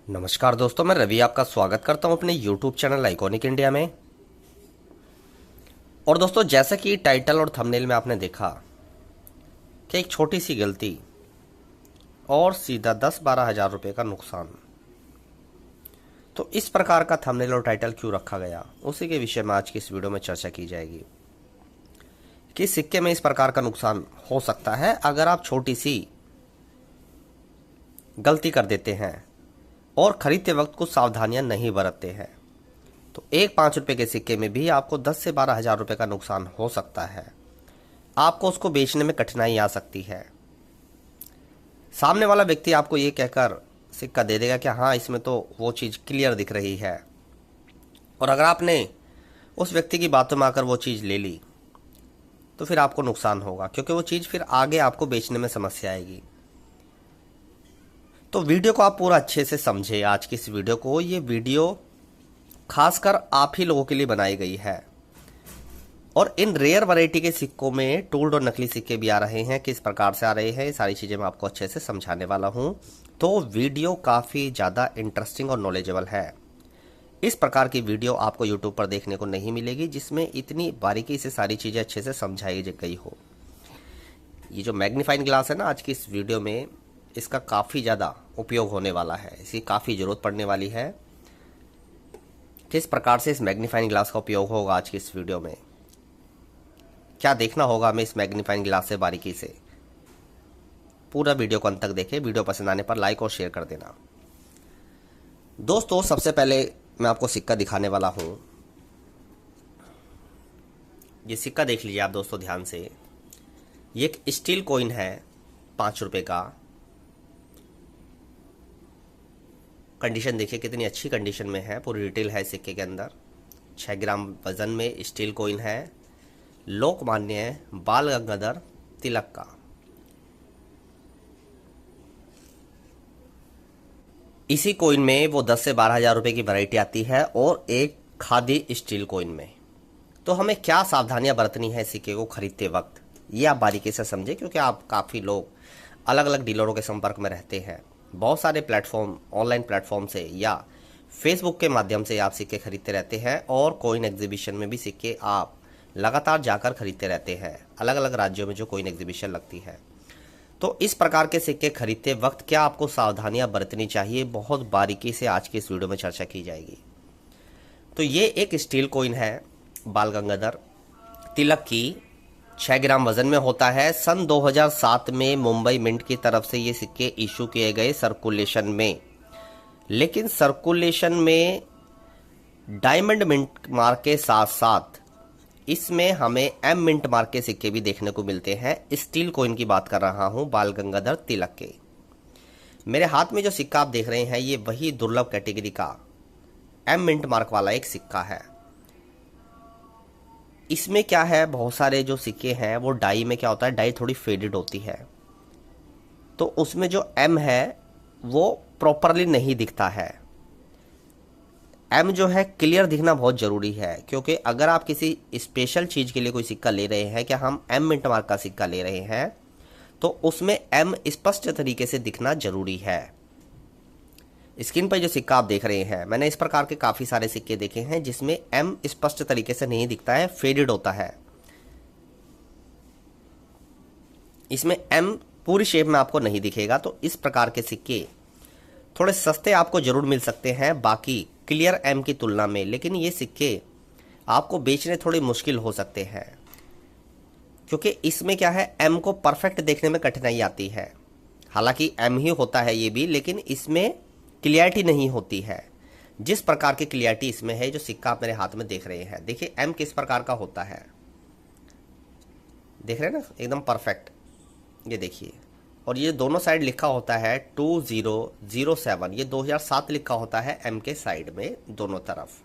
नमस्कार दोस्तों, मैं रवि आपका स्वागत करता हूं अपने YouTube चैनल आइकॉनिक इंडिया में। और दोस्तों, जैसा कि टाइटल और थंबनेल में आपने देखा कि एक छोटी सी गलती और सीधा 10-12 हज़ार रुपये का नुकसान। तो इस प्रकार का थंबनेल और टाइटल क्यों रखा गया, उसी के विषय में आज की इस वीडियो में चर्चा की जाएगी कि सिक्के में इस प्रकार का नुकसान हो सकता है अगर आप छोटी सी गलती कर देते हैं और खरीदते वक्त कुछ सावधानियां नहीं बरतते हैं। तो एक 5 रुपए के सिक्के में भी आपको 10 से 12 हज़ार रुपये का नुकसान हो सकता है। आपको उसको बेचने में कठिनाई आ सकती है। सामने वाला व्यक्ति आपको ये कहकर सिक्का दे देगा कि हाँ, इसमें तो वो चीज़ क्लियर दिख रही है, और अगर आपने उस व्यक्ति की बातों में आकर वो चीज़ ले ली तो फिर आपको नुकसान होगा, क्योंकि वो चीज़ फिर आगे आपको बेचने में समस्या आएगी। तो वीडियो को आप पूरा अच्छे से समझे। आज की इस वीडियो को, ये वीडियो खासकर आप ही लोगों के लिए बनाई गई है। और इन रेयर वैरायटी के सिक्कों में टूल्ड और नकली सिक्के भी आ रहे हैं, किस प्रकार से आ रहे हैं, ये सारी चीज़ें मैं आपको अच्छे से समझाने वाला हूं। तो वीडियो काफ़ी ज़्यादा इंटरेस्टिंग और नॉलेजेबल है। इस प्रकार की वीडियो आपको यूट्यूब पर देखने को नहीं मिलेगी, जिसमें इतनी बारीकी से सारी चीज़ें अच्छे से समझाई गई हो। ये जो मैग्नीफाइंग ग्लास है ना, आज की इस वीडियो में इसका काफ़ी ज़्यादा उपयोग होने वाला है, इसकी काफ़ी ज़रूरत पड़ने वाली है। किस प्रकार से इस मैग्नीफाइंग ग्लास का उपयोग होगा आज की इस वीडियो में, क्या देखना होगा हमें इस मैग्नीफाइंग ग्लास से बारीकी से, पूरा वीडियो को अंत तक देखें। वीडियो पसंद आने पर लाइक और शेयर कर देना। दोस्तों, सबसे पहले मैं आपको सिक्का दिखाने वाला हूं। ये सिक्का देख लीजिए आप दोस्तों ध्यान से। ये एक स्टील कॉइन है 5 रुपए का। कंडीशन देखिए कितनी अच्छी कंडीशन में है, पूरी डिटेल है सिक्के के अंदर। 6 ग्राम वजन में स्टील कॉइन है। लोकमान्य बाल गंगाधर तिलक का। इसी कॉइन में वो 10 से 12 हज़ार रुपये की वैरायटी आती है, और एक खादी स्टील कॉइन में। तो हमें क्या सावधानियां बरतनी है सिक्के को खरीदते वक्त, ये आप बारीकी से समझें, क्योंकि आप काफ़ी लोग अलग अलग डीलरों के संपर्क में रहते हैं। बहुत सारे प्लेटफॉर्म, ऑनलाइन प्लेटफॉर्म से या फेसबुक के माध्यम से आप सिक्के खरीदते रहते हैं, और कॉइन एग्जीबिशन में भी सिक्के आप लगातार जाकर खरीदते रहते हैं, अलग अलग राज्यों में जो कॉइन एग्जीबिशन लगती है। तो इस प्रकार के सिक्के खरीदते वक्त क्या आपको सावधानियां बरतनी चाहिए, बहुत बारीकी से आज की इस वीडियो में चर्चा की जाएगी। तो ये एक स्टील कॉइन है बाल गंगाधर तिलक की। 6 ग्राम वजन में होता है। सन 2007 में मुंबई मिंट की तरफ से ये सिक्के इशू किए गए सर्कुलेशन में। लेकिन सर्कुलेशन में डायमंड मिंट मार्क के साथ साथ इसमें हमें एम मिंट मार्क के सिक्के भी देखने को मिलते हैं। स्टील कॉइन की बात कर रहा हूं, बाल गंगाधर तिलक के। मेरे हाथ में जो सिक्का आप देख रहे हैं, ये वही दुर्लभ कैटेगरी का एम मिंट मार्क वाला एक सिक्का है। इसमें क्या है, बहुत सारे जो सिक्के हैं वो डाई में क्या होता है, डाई थोड़ी फेडेड होती है, तो उसमें जो एम है वो प्रॉपरली नहीं दिखता है। एम जो है क्लियर दिखना बहुत ज़रूरी है, क्योंकि अगर आप किसी स्पेशल चीज़ के लिए कोई सिक्का ले रहे हैं, क्या हम एम मिंट मार्क का सिक्का ले रहे हैं, तो उसमें एम स्पष्ट तरीके से दिखना जरूरी है। स्क्रीन पर जो सिक्का आप देख रहे हैं, मैंने इस प्रकार के काफ़ी सारे सिक्के देखे हैं जिसमें एम स्पष्ट तरीके से नहीं दिखता है, फेडेड होता है। इसमें एम पूरी शेप में आपको नहीं दिखेगा। तो इस प्रकार के सिक्के थोड़े सस्ते आपको जरूर मिल सकते हैं बाकी क्लियर एम की तुलना में, लेकिन ये सिक्के आपको बेचने थोड़े मुश्किल हो सकते हैं, क्योंकि इसमें क्या है, एम को परफेक्ट देखने में कठिनाई आती है। हालांकि एम ही होता है ये भी, लेकिन इसमें क्लियरिटी नहीं होती है जिस प्रकार की क्लियरिटी इसमें है। जो सिक्का आप मेरे हाथ में देख रहे हैं, देखिए एम किस प्रकार का होता है, देख रहे हैं ना, एकदम परफेक्ट। ये देखिए, और ये दोनों साइड लिखा होता है 2007, ये 2007 लिखा होता है एम के साइड में दोनों तरफ।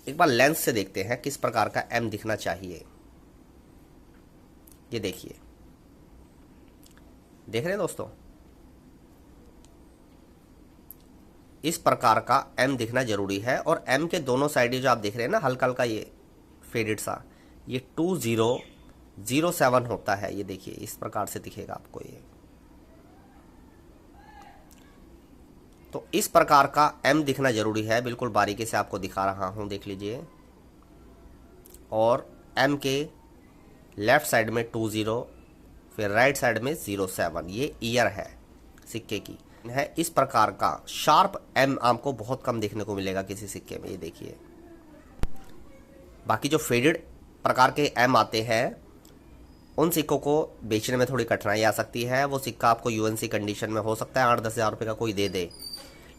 एक बार लेंस से देखते हैं किस प्रकार का एम दिखना चाहिए। ये देखिए, देख रहे हैं दोस्तों, इस प्रकार का एम दिखना जरूरी है। और एम के दोनों साइड जो आप देख रहे हैं ना, हल्का हल्का ये फेडेड सा, ये 2007 होता है। ये देखिए, इस प्रकार से दिखेगा आपको ये। तो इस प्रकार का एम दिखना जरूरी है, बिल्कुल बारीकी से आपको दिखा रहा हूं, देख लीजिए। और एम के लेफ्ट साइड में 20, फिर राइट साइड में 07, ये ईयर है सिक्के की है। इस प्रकार का शार्प एम आपको बहुत कम देखने को मिलेगा किसी सिक्के में, ये देखिए। बाकी जो फेडेड प्रकार के एम आते हैं उन सिक्कों को बेचने में थोड़ी कठिनाई आ सकती है। वो सिक्का आपको यूएनसी कंडीशन में हो सकता है 8-10 हज़ार रुपये का कोई दे दे,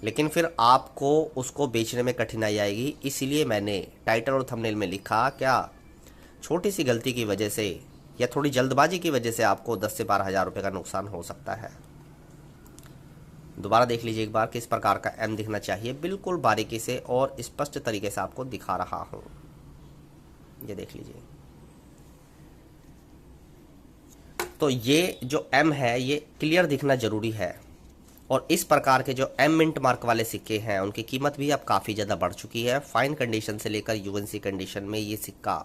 लेकिन फिर आपको उसको बेचने में कठिनाई आएगी। इसीलिए मैंने टाइटल और थंबनेल में लिखा, क्या छोटी सी गलती की वजह से या थोड़ी जल्दबाजी की वजह से आपको 10 से 12 हज़ार रुपये का नुकसान हो सकता है। दोबारा देख लीजिए एक बार, किस प्रकार का एम दिखना चाहिए, बिल्कुल बारीकी से और स्पष्ट तरीके से आपको दिखा रहा हूँ, ये देख लीजिए। तो ये जो एम है ये क्लियर दिखना जरूरी है। और इस प्रकार के जो एम मिंट मार्क वाले सिक्के हैं उनकी कीमत भी अब काफ़ी ज़्यादा बढ़ चुकी है। फाइन कंडीशन से लेकर यूएनसी कंडीशन में ये सिक्का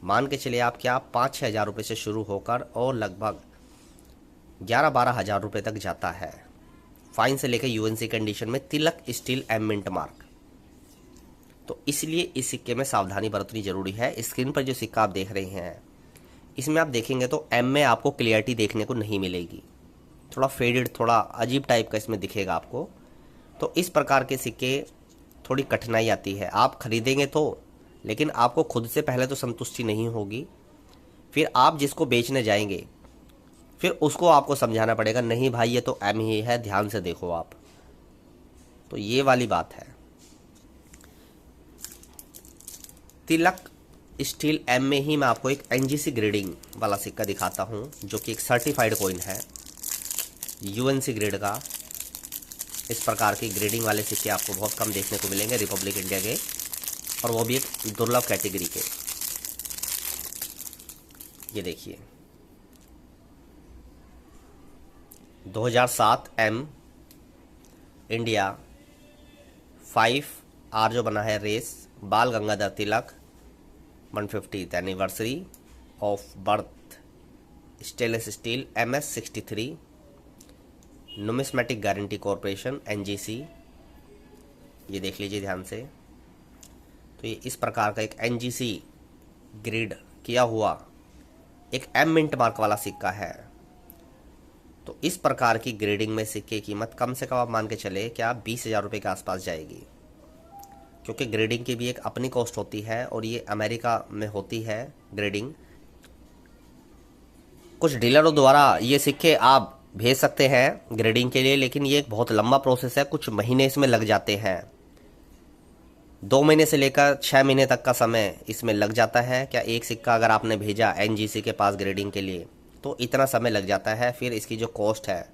मान के चलिए आप क्या 5-6 हज़ार रुपये से शुरू होकर और लगभग 11-12 हज़ार रुपये तक जाता है। फाइन से लेकर यूएनसी कंडीशन में तिलक स्टील एम मिंट मार्क। तो इसलिए इस सिक्के में सावधानी बरतनी जरूरी है। स्क्रीन पर जो सिक्का आप देख रहे हैं इसमें आप देखेंगे तो एम में आपको क्लियरिटी देखने को नहीं मिलेगी, थोड़ा फेडेड, थोड़ा अजीब टाइप का इसमें दिखेगा आपको। तो इस प्रकार के सिक्के थोड़ी कठिनाई आती है, आप खरीदेंगे तो, लेकिन आपको खुद से पहले तो संतुष्टि नहीं होगी। फिर आप जिसको बेचने जाएंगे फिर उसको आपको समझाना पड़ेगा, नहीं भाई ये तो एम ही है, ध्यान से देखो आप। तो ये वाली बात है। तिलक स्टील एम में ही मैं आपको एक एनजीसी ग्रेडिंग वाला सिक्का दिखाता हूं, जो कि एक सर्टिफाइड कॉइन है यूएनसी ग्रेड का। इस प्रकार की ग्रेडिंग वाले सिक्के आपको बहुत कम देखने को मिलेंगे रिपब्लिक इंडिया के, और वो भी एक दुर्लभ कैटेगरी के। ये देखिए 2007 एम इंडिया 5R जो बना है रेस, Bal Gangadhar Tilak 150th anniversary of birth, stainless steel MS63, numismatic guaranty corporation NGC। ये देख लीजिए ध्यान से। तो ये इस प्रकार का एक NGC ग्रेड किया हुआ एक एम मिंट मार्क वाला सिक्का है। तो इस प्रकार की ग्रेडिंग में सिक्के की कीमत कम से कम आप मान के चले क्या 20 हज़ार रुपये के आसपास जाएगी, क्योंकि ग्रेडिंग की भी एक अपनी कॉस्ट होती है और ये अमेरिका में होती है ग्रेडिंग। कुछ डीलरों द्वारा ये सिक्के आप भेज सकते हैं ग्रेडिंग के लिए, लेकिन ये एक बहुत लंबा प्रोसेस है, कुछ महीने इसमें लग जाते हैं। 2 महीने से लेकर 6 महीने तक का समय इसमें लग जाता है। क्या एक सिक्का अगर आपने भेजा एनजीसी के पास ग्रेडिंग के लिए तो इतना समय लग जाता है। फिर इसकी जो कॉस्ट है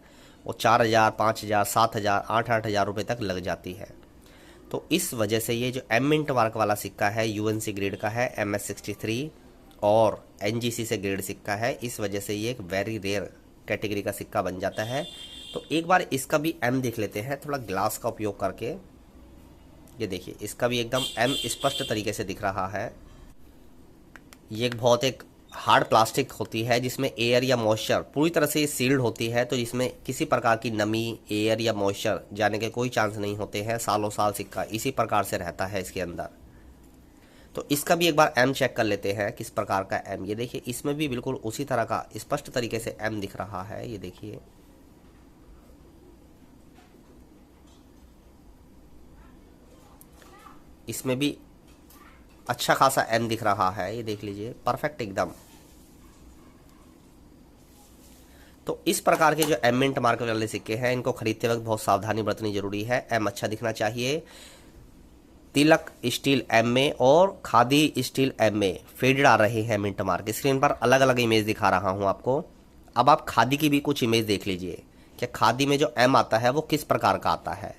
वो 4,000, 5,000, 7,000, 8-8 हज़ार रुपये तक लग जाती है। तो इस वजह से ये जो एम मिंट मार्क वाला सिक्का है यूएनसी ग्रेड का है, MS63 और एनजीसी से ग्रेड सिक्का है, इस वजह से ये एक वेरी रेयर कैटेगरी का सिक्का बन जाता है। तो एक बार इसका भी एम देख लेते हैं थोड़ा ग्लास का उपयोग करके। ये देखिए इसका भी एकदम एम स्पष्ट तरीके से दिख रहा है। ये एक बहुत एक हार्ड प्लास्टिक होती है जिसमें एयर या मॉइस्चर पूरी तरह से सील्ड होती है, तो जिसमें किसी प्रकार की नमी, एयर या मॉइस्चर जाने के कोई चांस नहीं होते हैं। सालों साल सिक्का इसी प्रकार से रहता है इसके अंदर। तो इसका भी एक बार एम चेक कर लेते हैं किस प्रकार का एम। ये देखिए इसमें भी बिल्कुल उसी तरह का स्पष्ट तरीके से एम दिख रहा है। ये देखिए इसमें भी अच्छा खासा एम दिख रहा है, ये देख लीजिए परफेक्ट एकदम। तो इस प्रकार के जो एम मिंट मार्क वाले सिक्के हैं इनको खरीदते वक्त बहुत सावधानी बरतनी जरूरी है। एम अच्छा दिखना चाहिए। तिलक स्टील एम में और खादी स्टील एम में फेडेड आ रहे हैं मिंट मार्क। स्क्रीन पर अलग अलग इमेज दिखा रहा हूं आपको। अब आप खादी की भी कुछ इमेज देख लीजिए कि खादी में जो एम आता है वो किस प्रकार का आता है।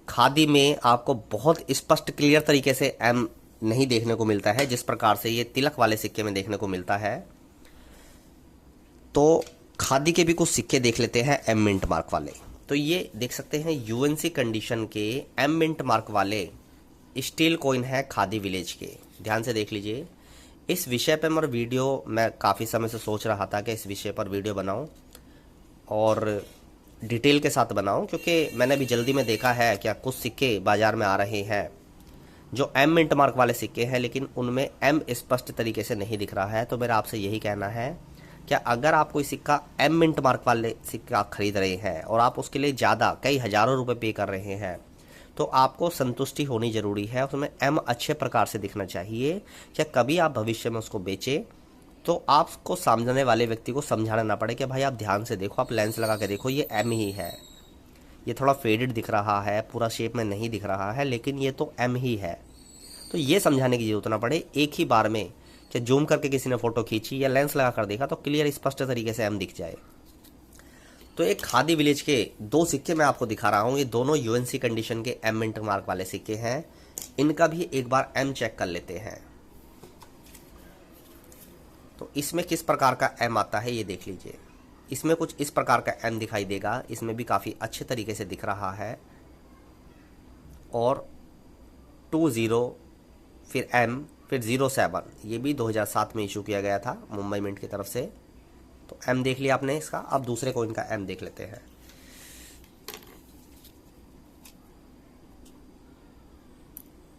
खादी में आपको बहुत स्पष्ट क्लियर तरीके से एम नहीं देखने को मिलता है जिस प्रकार से ये तिलक वाले सिक्के में देखने को मिलता है। तो खादी के भी कुछ सिक्के देख लेते हैं एम मिंट मार्क वाले। तो ये देख सकते हैं यूएनसी कंडीशन के एम मिंट मार्क वाले स्टील कॉइन है खादी विलेज के। ध्यान से देख लीजिए। इस विषय पर मैं वीडियो मैं काफ़ी समय से सोच रहा था कि इस विषय पर वीडियो बनाऊं। और डिटेल के साथ बनाऊं, क्योंकि मैंने अभी जल्दी में देखा है क्या कुछ सिक्के बाज़ार में आ रहे हैं जो एम मिंट मार्क वाले सिक्के हैं, लेकिन उनमें एम स्पष्ट तरीके से नहीं दिख रहा है। तो मेरा आपसे यही कहना है क्या अगर आप कोई सिक्का एम मिंट मार्क वाले सिक्का खरीद रहे हैं और आप उसके लिए ज़्यादा कई हज़ारों रुपए पे कर रहे हैं, तो आपको संतुष्टि होनी ज़रूरी है, उसमें एम अच्छे प्रकार से दिखना चाहिए। क्या कभी आप भविष्य में उसको बेचें तो आपको सामने वाले व्यक्ति को समझाना ना पड़े कि भाई आप ध्यान से देखो, आप लेंस लगा के देखो, ये एम ही है, ये थोड़ा फेडेड दिख रहा है, पूरा शेप में नहीं दिख रहा है, लेकिन ये तो एम ही है। तो ये समझाने की जरूरत ना पड़े एक ही बार में कि जूम करके किसी ने फ़ोटो खींची या लेंस लगा कर देखा तो क्लियर स्पष्ट तरीके से एम दिख जाए। तो एक खादी विलेज के 2 सिक्के मैं आपको दिखा रहा हूँ, ये दोनों यूएनसी कंडीशन के एम मिंट मार्क वाले सिक्के हैं। इनका भी एक बार एम चेक कर लेते हैं। तो इसमें किस प्रकार का एम आता है ये देख लीजिए। इसमें कुछ इस प्रकार का एम दिखाई देगा, इसमें भी काफ़ी अच्छे तरीके से दिख रहा है। और 20 फिर एम फिर 07, ये भी 2007 में इशू किया गया था मुंबई मिंट की तरफ से। तो एम देख लिया आपने इसका, अब दूसरे कोइन का एम देख लेते हैं।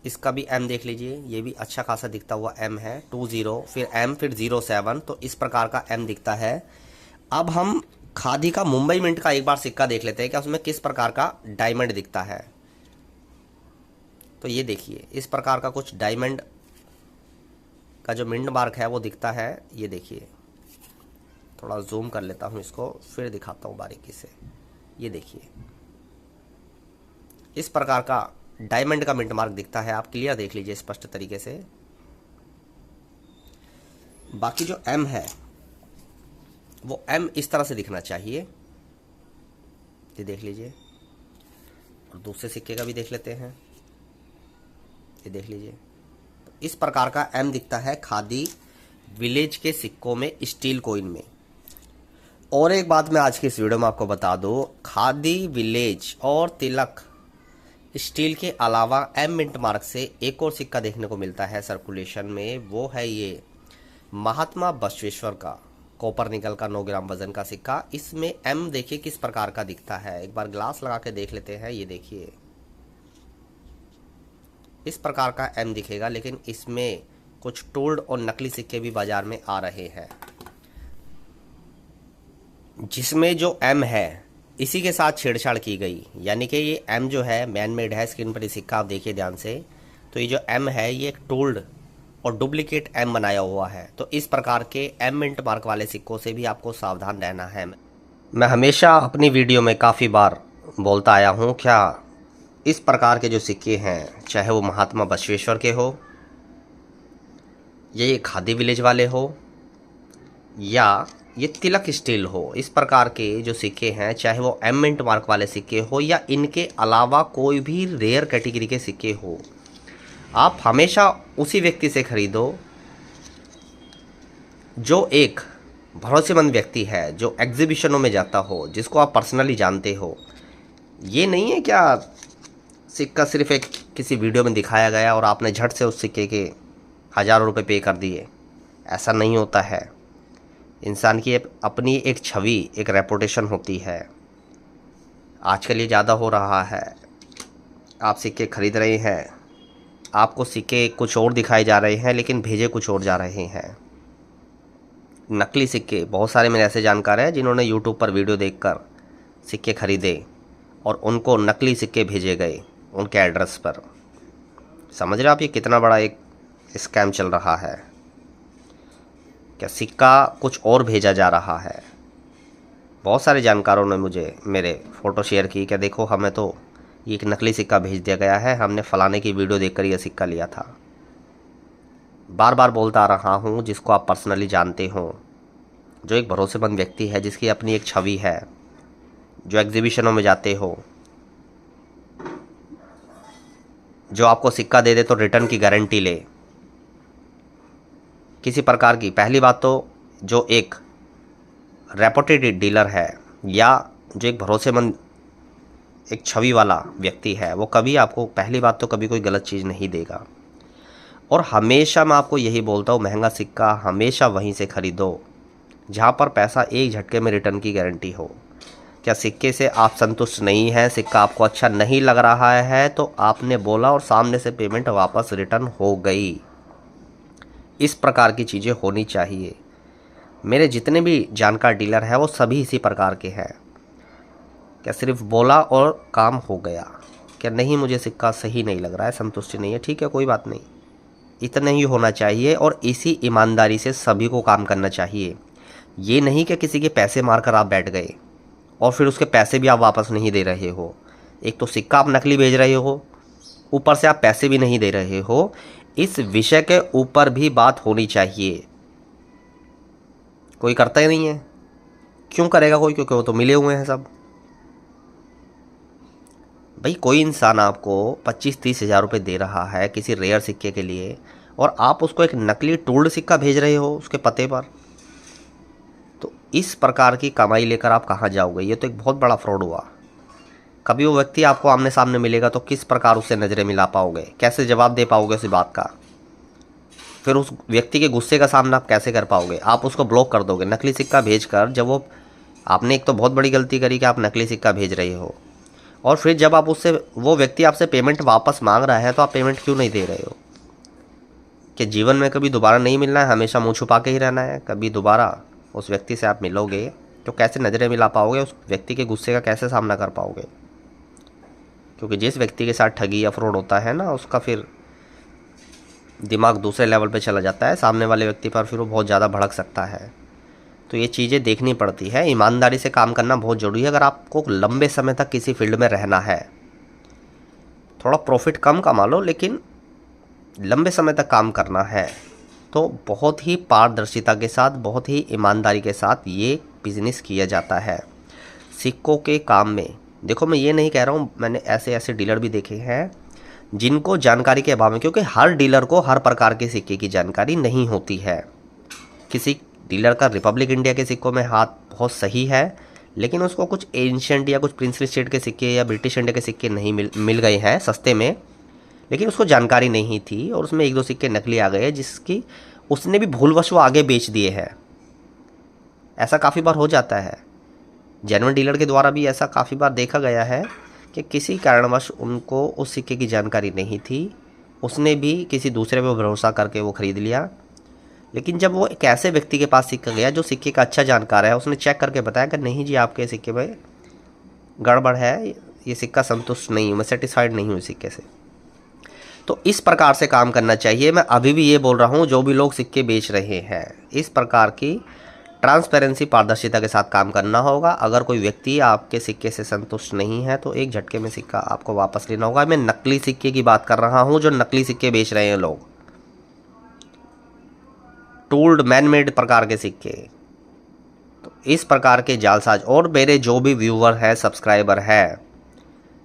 इसका भी एम देख लीजिए, ये भी अच्छा खासा दिखता हुआ एम है। 20 फिर एम फिर 07, तो इस प्रकार का एम दिखता है। अब हम खादी का मुंबई मिंट का एक बार सिक्का देख लेते हैं कि उसमें किस प्रकार का डायमंड दिखता है। तो ये देखिए इस प्रकार का कुछ डायमंड का जो मिंट मार्क है वो दिखता है। ये देखिए, थोड़ा जूम कर लेता हूँ इसको, फिर दिखाता हूँ बारीकी से। ये देखिए इस प्रकार का डायमंड का मिंट मार्क दिखता है, आप क्लियर देख लीजिए स्पष्ट तरीके से। बाकी जो एम है वो एम इस तरह से दिखना चाहिए, ये देख लीजिए। और दूसरे सिक्के का भी देख लेते हैं, ये देख लीजिए। तो इस प्रकार का एम दिखता है खादी विलेज के सिक्कों में, स्टील कॉइन में। और एक बात मैं आज की इस वीडियो में आपको बता दूं, खादी विलेज और तिलक स्टील के अलावा एम मिंट मार्क से एक और सिक्का देखने को मिलता है सर्कुलेशन में, वो है ये महात्मा बसवेश्वर का कॉपर निकल का 9 ग्राम वजन का सिक्का। इसमें एम देखिए किस प्रकार का दिखता है, एक बार ग्लास लगा के देख लेते हैं। ये देखिए इस प्रकार का एम दिखेगा, लेकिन इसमें कुछ टोल्ड और नकली सिक्के भी बाजार में आ रहे हैं, जिसमें जो एम है इसी के साथ छेड़छाड़ की गई। यानी कि ये एम जो है मैन मेड है, स्क्रीन पर ये सिक्का आप देखिए ध्यान से। तो ये जो एम है ये एक टोल्ड और डुप्लीकेट एम बनाया हुआ है। तो इस प्रकार के एम मिंट मार्क वाले सिक्कों से भी आपको सावधान रहना है। मैं हमेशा अपनी वीडियो में काफ़ी बार बोलता आया हूँ, क्या इस प्रकार के जो सिक्के हैं, चाहे वो महात्मा बसवेश्वर के हो, ये खादी विलेज वाले हो, या ये तिलक स्टील हो, इस प्रकार के जो सिक्के हैं, चाहे वो एम मिंट मार्क वाले सिक्के हो या इनके अलावा कोई भी रेयर कैटेगरी के सिक्के हो, आप हमेशा उसी व्यक्ति से खरीदो जो एक भरोसेमंद व्यक्ति है, जो एग्जीबिशनों में जाता हो, जिसको आप पर्सनली जानते हो। ये नहीं है क्या सिक्का सिर्फ एक किसी वीडियो में दिखाया गया और आपने झट से उस सिक्के के हज़ारों रुपए पे कर दिए। ऐसा नहीं होता है। इंसान की अपनी एक छवि, एक रेपुटेशन होती है। आजकल ये ज़्यादा हो रहा है, आप सिक्के खरीद रहे हैं, आपको सिक्के कुछ और दिखाए जा रहे हैं लेकिन भेजे कुछ और जा रहे हैं। नकली सिक्के, बहुत सारे मेरे ऐसे जानकार हैं जिन्होंने यूट्यूब पर वीडियो देखकर सिक्के खरीदे और उनको नकली सिक्के भेजे गए उनके एड्रेस पर। समझ रहे आप ये कितना बड़ा एक स्कैम चल रहा है? क्या सिक्का कुछ और भेजा जा रहा है। बहुत सारे जानकारों ने मुझे मेरे फ़ोटो शेयर की, क्या देखो हमें तो ये एक नकली सिक्का भेज दिया गया है, हमने फ़लाने की वीडियो देखकर यह सिक्का लिया था। बार बार बोलता आ रहा हूँ, जिसको आप पर्सनली जानते हो, जो एक भरोसेमंद व्यक्ति है, जिसकी अपनी एक छवि है, जो एग्जीबिशनों में जाते हो, जो आपको सिक्का दे दे तो रिटर्न की गारंटी ले, किसी प्रकार की। पहली बात तो जो एक रेपुटेड डीलर है या जो एक भरोसेमंद एक छवि वाला व्यक्ति है, वो कभी आपको, पहली बात तो कभी कोई गलत चीज़ नहीं देगा। और हमेशा मैं आपको यही बोलता हूँ, महंगा सिक्का हमेशा वहीं से ख़रीदो जहाँ पर पैसा एक झटके में रिटर्न की गारंटी हो। क्या सिक्के से आप संतुष्ट नहीं हैं, सिक्का आपको अच्छा नहीं लग रहा है, तो आपने बोला और सामने से पेमेंट वापस रिटर्न हो गई। इस प्रकार की चीज़ें होनी चाहिए। मेरे जितने भी जानकार डीलर हैं वो सभी इसी प्रकार के हैं। क्या सिर्फ बोला और काम हो गया, क्या नहीं मुझे सिक्का सही नहीं लग रहा है, संतुष्टि नहीं है, ठीक है कोई बात नहीं, इतना ही होना चाहिए। और इसी ईमानदारी से सभी को काम करना चाहिए। ये नहीं कि किसी के पैसे मारकर आप बैठ गए और फिर उसके पैसे भी आप वापस नहीं दे रहे हो। एक तो सिक्का आप नकली भेज रहे हो, ऊपर से आप पैसे भी नहीं दे रहे हो। इस विषय के ऊपर भी बात होनी चाहिए। कोई करता ही नहीं है। क्यों करेगा कोई? क्योंकि वो तो मिले हुए हैं सब। भाई कोई इंसान आपको 25-30 हज़ार रुपये दे रहा है किसी रेयर सिक्के के लिए और आप उसको एक नकली टूल्ड सिक्का भेज रहे हो उसके पते पर, तो इस प्रकार की कमाई लेकर आप कहाँ जाओगे? ये तो एक बहुत बड़ा फ्रॉड हुआ। कभी वो व्यक्ति आपको आमने सामने मिलेगा तो किस प्रकार उससे नज़रें मिला पाओगे, कैसे जवाब दे पाओगे उसी बात का? फिर उस व्यक्ति के गुस्से का सामना आप कैसे कर पाओगे? आप उसको ब्लॉक कर दोगे नकली सिक्का भेजकर। जब वो आपने एक तो बहुत बड़ी गलती करी कि आप नकली सिक्का भेज रहे हो, और फिर जब आप उससे वो व्यक्ति आपसे पेमेंट वापस मांग रहा है तो आप पेमेंट क्यों नहीं दे रहे हो? कि जीवन में कभी दोबारा नहीं मिलना है, हमेशा मुँह छुपा के ही रहना है? कभी दोबारा उस व्यक्ति से आप मिलोगे तो कैसे नज़रें मिला पाओगे? उस व्यक्ति के गुस्से का कैसे सामना कर पाओगे? क्योंकि जिस व्यक्ति के साथ ठगी या फ्रॉड होता है ना, उसका फिर दिमाग दूसरे लेवल पे चला जाता है, सामने वाले व्यक्ति पर फिर वो बहुत ज़्यादा भड़क सकता है। तो ये चीज़ें देखनी पड़ती है। ईमानदारी से काम करना बहुत ज़रूरी है अगर आपको लंबे समय तक किसी फील्ड में रहना है। थोड़ा प्रॉफिट कम कमा लो लेकिन लंबे समय तक काम करना है तो बहुत ही पारदर्शिता के साथ, बहुत ही ईमानदारी के साथ ये बिज़नेस किया जाता है। सिक्कों के काम में देखो, मैं ये नहीं कह रहा हूँ, मैंने ऐसे ऐसे डीलर भी देखे हैं जिनको जानकारी के अभाव में, क्योंकि हर डीलर को हर प्रकार के सिक्के की जानकारी नहीं होती है। किसी डीलर का रिपब्लिक इंडिया के सिक्कों में हाथ बहुत सही है, लेकिन उसको कुछ एंशिएंट या कुछ प्रिंसली स्टेट के सिक्के या ब्रिटिश इंडिया के सिक्के नहीं मिल गए हैं सस्ते में, लेकिन उसको जानकारी नहीं थी और उसमें 1-2 सिक्के नकली आ गए जिसकी उसने भी भूलवश वो आगे बेच दिए हैं। ऐसा काफ़ी बार हो जाता है। जेन्युइन डीलर के द्वारा भी ऐसा काफ़ी बार देखा गया है कि किसी कारणवश उनको उस सिक्के की जानकारी नहीं थी, उसने भी किसी दूसरे पर भरोसा करके वो ख़रीद लिया। लेकिन जब वो एक ऐसे व्यक्ति के पास सिक्का गया जो सिक्के का अच्छा जानकार है, उसने चेक करके बताया कि नहीं जी आपके सिक्के में गड़बड़ है, ये सिक्का संतुष्ट नहीं हूँ, मैं सेटिस्फाइड नहीं हूँ इस सिक्के से। तो इस प्रकार से काम करना चाहिए। मैं अभी भी ये बोल रहा हूँ, जो भी लोग सिक्के बेच रहे हैं, इस प्रकार की ट्रांसपेरेंसी, पारदर्शिता के साथ काम करना होगा। अगर कोई व्यक्ति आपके सिक्के से संतुष्ट नहीं है तो एक झटके में सिक्का आपको वापस लेना होगा। मैं नकली सिक्के की बात कर रहा हूँ, जो नकली सिक्के बेच रहे हैं लोग, टूल्ड मैन-मेड प्रकार के सिक्के। तो इस प्रकार के जालसाज, और मेरे जो भी व्यूवर है, सब्सक्राइबर है,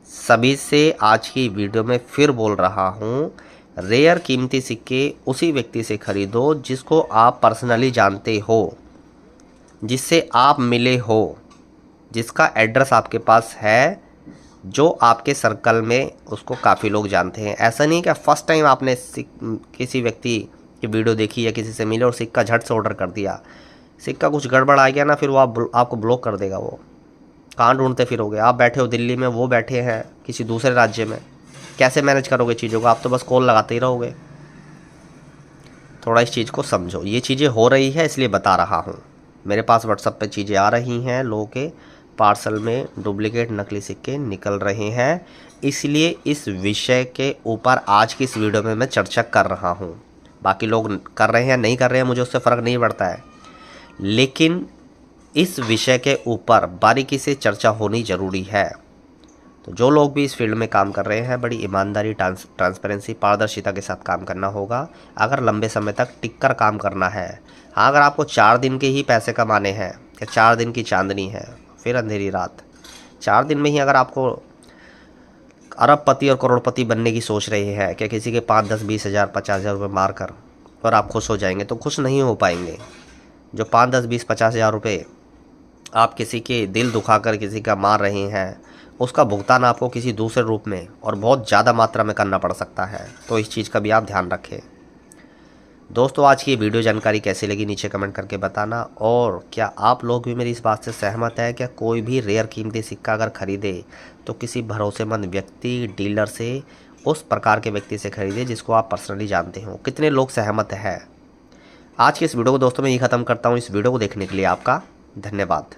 सभी से आज की वीडियो में फिर बोल रहा हूँ, रेयर कीमती सिक्के उसी व्यक्ति से खरीदो जिसको आप पर्सनली जानते हो, जिससे आप मिले हो, जिसका एड्रेस आपके पास है, जो आपके सर्कल में उसको काफ़ी लोग जानते हैं। ऐसा नहीं कि फर्स्ट टाइम आपने किसी व्यक्ति की वीडियो देखी या किसी से मिले और सिक्का झट से ऑर्डर कर दिया, सिक्का कुछ गड़बड़ आ गया ना, फिर वो आपको ब्लॉक कर देगा। वो कहाँ ढूंढते फिरोगे? आप बैठे हो दिल्ली में, वो बैठे हैं किसी दूसरे राज्य में, कैसे मैनेज करोगे चीज़ों को? आप तो बस कॉल लगाते ही रहोगे। थोड़ा इस चीज़ को समझो। ये चीज़ें हो रही है इसलिए बता रहा हूँ। मेरे पास व्हाट्सएप पे चीज़ें आ रही हैं, लोगों के पार्सल में डुप्लीकेट नकली सिक्के निकल रहे हैं, इसलिए इस विषय के ऊपर आज की इस वीडियो में मैं चर्चा कर रहा हूँ। बाकी लोग कर रहे हैं नहीं कर रहे हैं, मुझे उससे फ़र्क नहीं पड़ता है, लेकिन इस विषय के ऊपर बारीकी से चर्चा होनी ज़रूरी है। तो जो लोग भी इस फील्ड में काम कर रहे हैं, बड़ी ईमानदारी, ट्रांसपेरेंसी, पारदर्शिता के साथ काम करना होगा अगर लंबे समय तक टिक कर काम करना है। हाँ, अगर आपको 4 दिन के ही पैसे कमाने हैं, कि 4 दिन की चांदनी है फिर अंधेरी रात, 4 दिन में ही अगर आपको अरबपति और करोड़पति बनने की सोच रहे हैं कि किसी के 5, 10, 20 हज़ार, 50 हज़ार रुपये मार कर और आप खुश हो जाएंगे, तो खुश नहीं हो पाएंगे। जो 5, 10, 20, 50 हज़ार रुपये आप किसी के दिल दुखाकर किसी का मार रहे हैं, उसका भुगतान आपको किसी दूसरे रूप में और बहुत ज़्यादा मात्रा में करना पड़ सकता है। तो इस चीज़ का भी आप ध्यान रखें। दोस्तों आज की ये वीडियो जानकारी कैसी लगी नीचे कमेंट करके बताना। और क्या आप लोग भी मेरी इस बात से सहमत है क्या कोई भी रेयर कीमती सिक्का अगर खरीदे तो किसी भरोसेमंद व्यक्ति डीलर से, उस प्रकार के व्यक्ति से खरीदे जिसको आप पर्सनली जानते हो। कितने लोग सहमत हैं? आज की इस वीडियो को दोस्तों मैं यही ख़त्म करता हूँ। इस वीडियो को देखने के लिए आपका धन्यवाद।